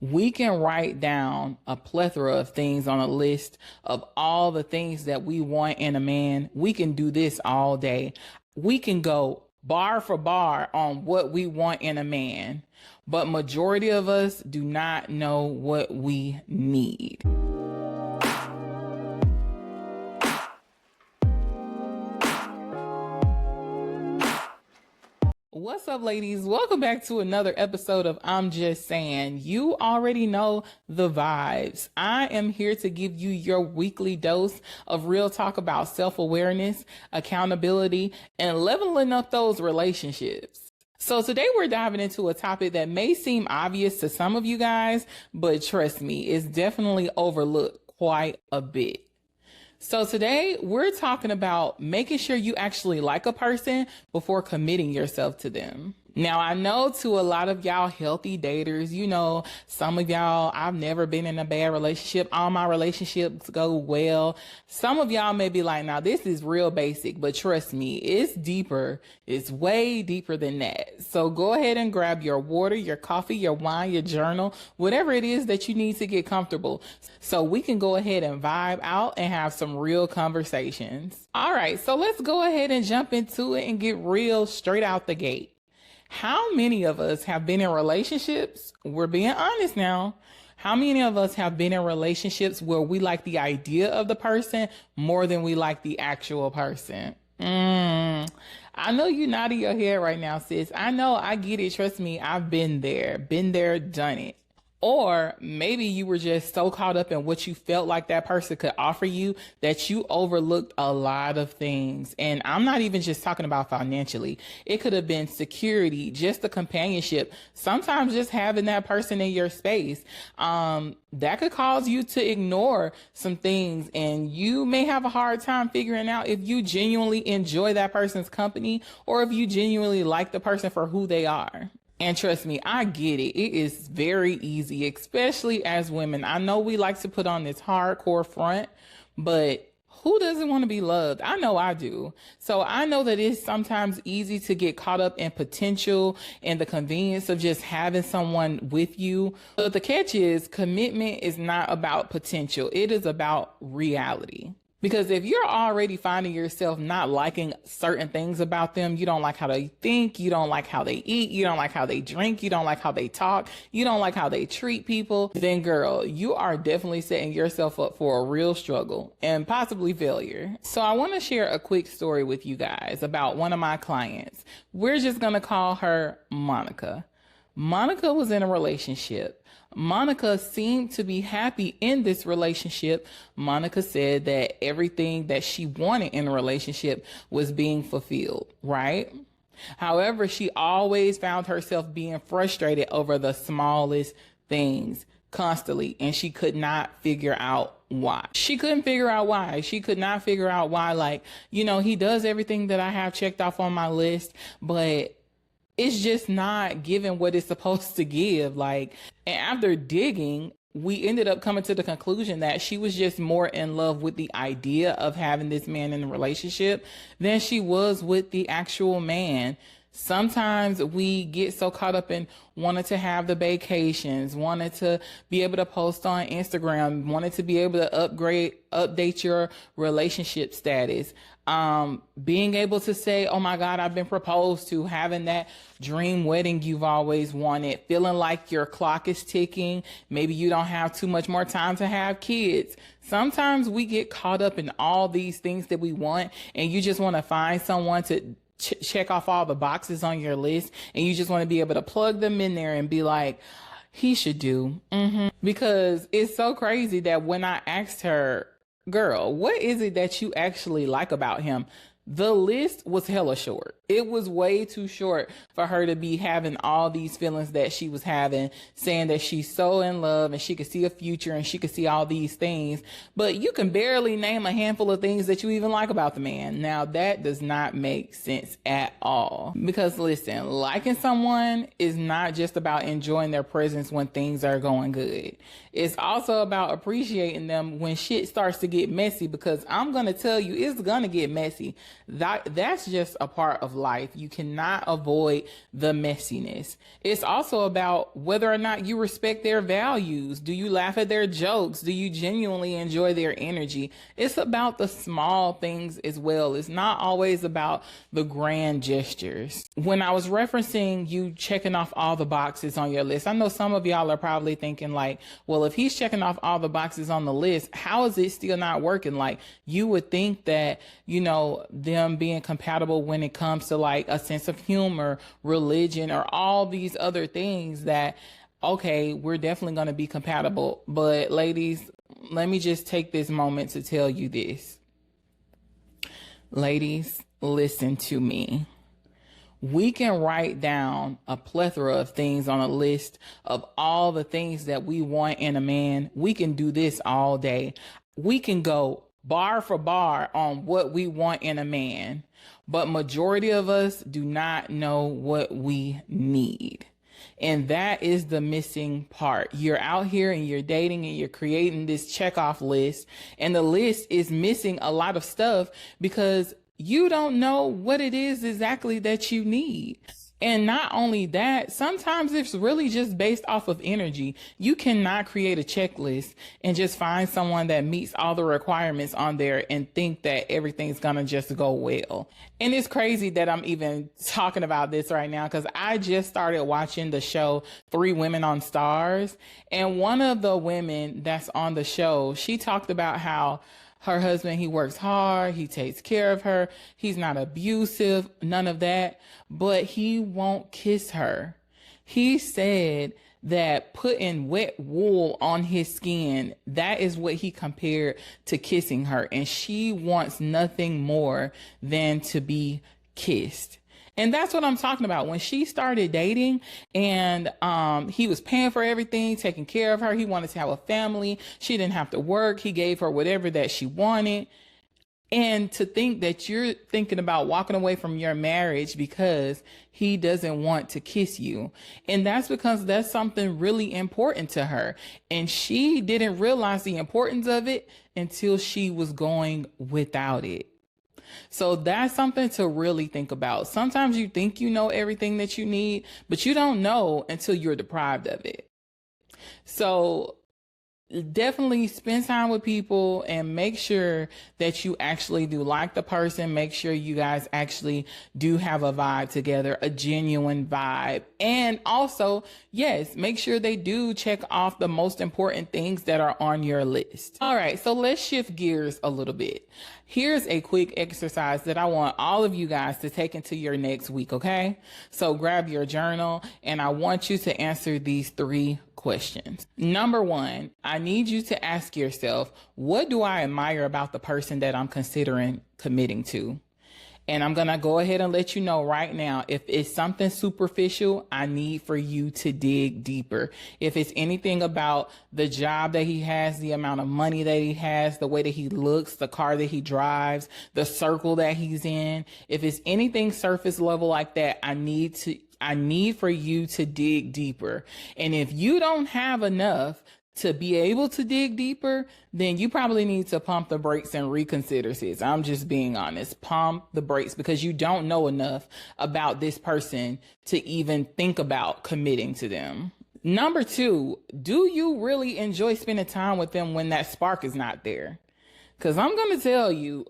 We can write down a plethora of things on a list of all the things that we want in a man. We can do this all day. We can go bar for bar on what we want in a man, but majority of us do not know what we need. What's up, ladies? Welcome back to another episode of I'm Just Saying. You already know the vibes. I am here to give you your weekly dose of real talk about self-awareness, accountability, and leveling up those relationships. So today we're diving into a topic that may seem obvious to some of you guys, but trust me, it's definitely overlooked quite a bit. So today we're talking about making sure you actually like a person before committing yourself to them. Now, I know to a lot of y'all healthy daters, you know, some of y'all, I've never been in a bad relationship. All my relationships go well. Some of y'all may be like, now this is real basic, but trust me, it's deeper. It's way deeper than that. So go ahead and grab your water, your coffee, your wine, your journal, whatever it is that you need to get comfortable so we can go ahead and vibe out and have some real conversations. All right, so let's go ahead and jump into it and get real straight out the gate. How many of us have been in relationships? We're being honest now. How many of us have been in relationships where we like the idea of the person more than we like the actual person? I know you're nodding your head right now, sis. I know, I get it. Trust me, I've been there, done it. Or maybe you were just so caught up in what you felt like that person could offer you that you overlooked a lot of things. And I'm not even just talking about financially. It could have been security, just the companionship. Sometimes just having that person in your space, that could cause you to ignore some things. And you may have a hard time figuring out if you genuinely enjoy that person's company or if you genuinely like the person for who they are. And trust me, I get it. It is very easy, especially as women. I know we like to put on this hardcore front, but who doesn't want to be loved? I know I do. So I know that it's sometimes easy to get caught up in potential and the convenience of just having someone with you. But the catch is, commitment is not about potential. It is about reality. Because if you're already finding yourself not liking certain things about them, you don't like how they think, you don't like how they eat, you don't like how they drink, you don't like how they talk, you don't like how they treat people, then girl, you are definitely setting yourself up for a real struggle and possibly failure. So I want to share a quick story with you guys about one of my clients. We're just going to call her Monica. Monica was in a relationship. Monica seemed to be happy in this relationship. Monica said that everything that she wanted in a relationship was being fulfilled, right? However, she always found herself being frustrated over the smallest things constantly, and she could not figure out why. She couldn't figure out why. She could not figure out why, like, you know, he does everything that I have checked off on my list, but it's just not giving what it's supposed to give. Like, and after digging, we ended up coming to the conclusion that she was just more in love with the idea of having this man in a relationship than she was with the actual man. Sometimes we get so caught up in wanting to have the vacations, wanted to be able to post on Instagram, wanted to be able to update your relationship status. Being able to say, oh my God, I've been proposed to, having that dream wedding you've always wanted, feeling like your clock is ticking. Maybe you don't have too much more time to have kids. Sometimes we get caught up in all these things that we want, and you just want to find someone to check off all the boxes on your list, and you just want to be able to plug them in there and be like, he should do. Because it's so crazy that when I asked her, girl, what is it that you actually like about him? The list was hella short. It was way too short for her to be having all these feelings that she was having, saying that she's so in love and she could see a future and she could see all these things. But you can barely name a handful of things that you even like about the man. Now, that does not make sense at all. Because listen, liking someone is not just about enjoying their presence when things are going good. It's also about appreciating them when shit starts to get messy, because I'm going to tell you, it's going to get messy. That's just a part of life. You cannot avoid the messiness. It's also about whether or not you respect their values. Do you laugh at their jokes? Do you genuinely enjoy their energy? It's about the small things as well. It's not always about the grand gestures. When I was referencing you checking off all the boxes on your list, I know some of y'all are probably thinking like, well, if he's checking off all the boxes on the list, how is it still not working? Like, you would think that, you know, them being compatible when it comes to like a sense of humor, religion, or all these other things that, okay, we're definitely going to be compatible. But ladies, let me just take this moment to tell you this. Ladies, listen to me. We can write down a plethora of things on a list of all the things that we want in a man. We can do this all day. We can go bar for bar on what we want in a man, but majority of us do not know what we need. And that is the missing part. You're out here and you're dating and you're creating this checkoff list, and the list is missing a lot of stuff because you don't know what it is exactly that you need. And not only that, sometimes it's really just based off of energy. You cannot create a checklist and just find someone that meets all the requirements on there and think that everything's gonna just go well. And it's crazy that I'm even talking about this right now because I just started watching the show 3 Women on Stars. And one of the women that's on the show, she talked about how her husband, he works hard, he takes care of her, he's not abusive, none of that, but he won't kiss her. He said that putting wet wool on his skin, that is what he compared to kissing her, and she wants nothing more than to be kissed. And that's what I'm talking about. When she started dating and he was paying for everything, taking care of her. He wanted to have a family. She didn't have to work. He gave her whatever that she wanted. And to think that you're thinking about walking away from your marriage because he doesn't want to kiss you. And that's because that's something really important to her. And she didn't realize the importance of it until she was going without it. So that's something to really think about. Sometimes you think you know everything that you need, but you don't know until you're deprived of it. So definitely spend time with people and make sure that you actually do like the person. Make sure you guys actually do have a vibe together, a genuine vibe. And also, yes, make sure they do check off the most important things that are on your list. All right, so let's shift gears a little bit. Here's a quick exercise that I want all of you guys to take into your next week, okay? So grab your journal and I want you to answer these 3 questions. Number 1, I need you to ask yourself, what do I admire about the person that I'm considering committing to? And I'm going to go ahead and let you know right now, if it's something superficial, I need for you to dig deeper. If it's anything about the job that he has, the amount of money that he has, the way that he looks, the car that he drives, the circle that he's in, if it's anything surface level like that, I need for you to dig deeper. And if you don't have enough to be able to dig deeper, then you probably need to pump the brakes and reconsider, sis. I'm just being honest. Pump the brakes because you don't know enough about this person to even think about committing to them. Number 2, do you really enjoy spending time with them when that spark is not there? Because I'm going to tell you,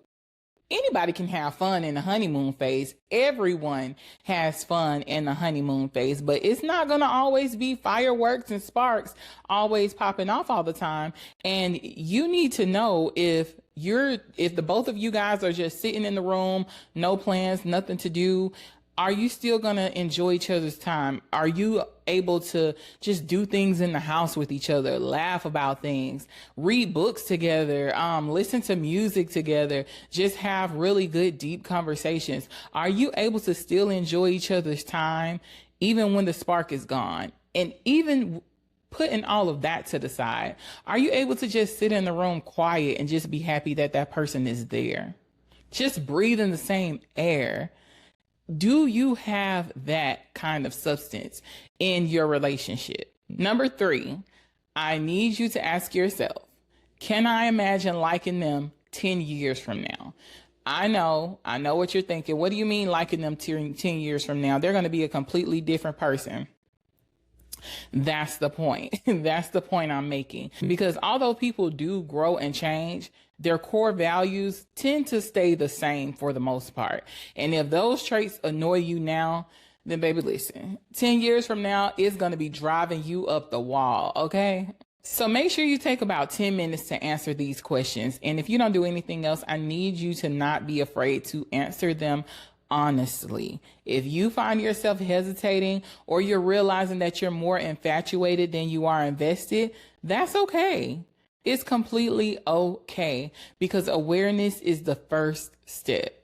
anybody can have fun in the honeymoon phase. Everyone has fun in the honeymoon phase, but it's not going to always be fireworks and sparks always popping off all the time. And you need to know if the both of you guys are just sitting in the room, no plans, nothing to do, are you still going to enjoy each other's time? Are you able to just do things in the house with each other, laugh about things, read books together, listen to music together, just have really good, deep conversations? Are you able to still enjoy each other's time even when the spark is gone? And even putting all of that to the side, are you able to just sit in the room quiet and just be happy that that person is there? Just breathing the same air. Do you have that kind of substance in your relationship? Number 3, I need you to ask yourself, can I imagine liking them 10 years from now? I know what you're thinking. What do you mean liking them 10 years from now? They're going to be a completely different person. That's the point. That's the point I'm making. Because although people do grow and change, their core values tend to stay the same for the most part. And if those traits annoy you now, then baby, listen, 10 years from now, it's going to be driving you up the wall. Okay. So make sure you take about 10 minutes to answer these questions. And if you don't do anything else, I need you to not be afraid to answer them honestly. If you find yourself hesitating or you're realizing that you're more infatuated than you are invested, that's okay. It's completely okay because awareness is the first step.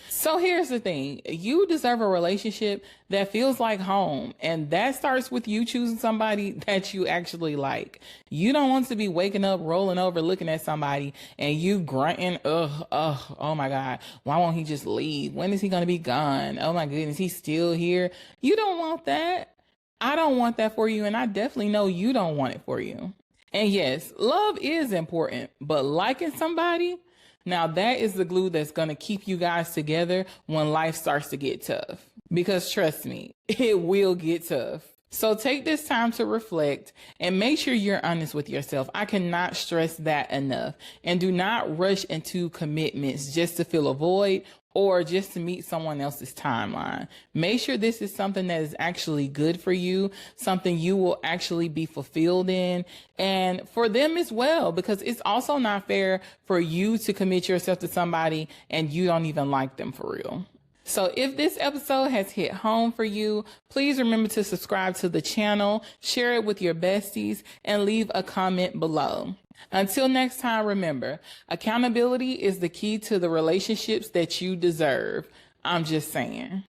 So here's the thing. You deserve a relationship that feels like home. And that starts with you choosing somebody that you actually like. You don't want to be waking up, rolling over, looking at somebody and you grunting, oh my God, why won't he just leave? When is he going to be gone? Oh my goodness, he's still here. You don't want that. I don't want that for you. And I definitely know you don't want it for you. And yes, love is important, but liking somebody, now that is the glue that's going to keep you guys together when life starts to get tough. Because trust me, it will get tough. So take this time to reflect and make sure you're honest with yourself. I cannot stress that enough. And do not rush into commitments just to fill a void or just to meet someone else's timeline. Make sure this is something that is actually good for you, something you will actually be fulfilled in, and for them as well, because it's also not fair for you to commit yourself to somebody and you don't even like them for real. So if this episode has hit home for you, please remember to subscribe to the channel, share it with your besties, and leave a comment below. Until next time, remember, accountability is the key to the relationships that you deserve. I'm just saying.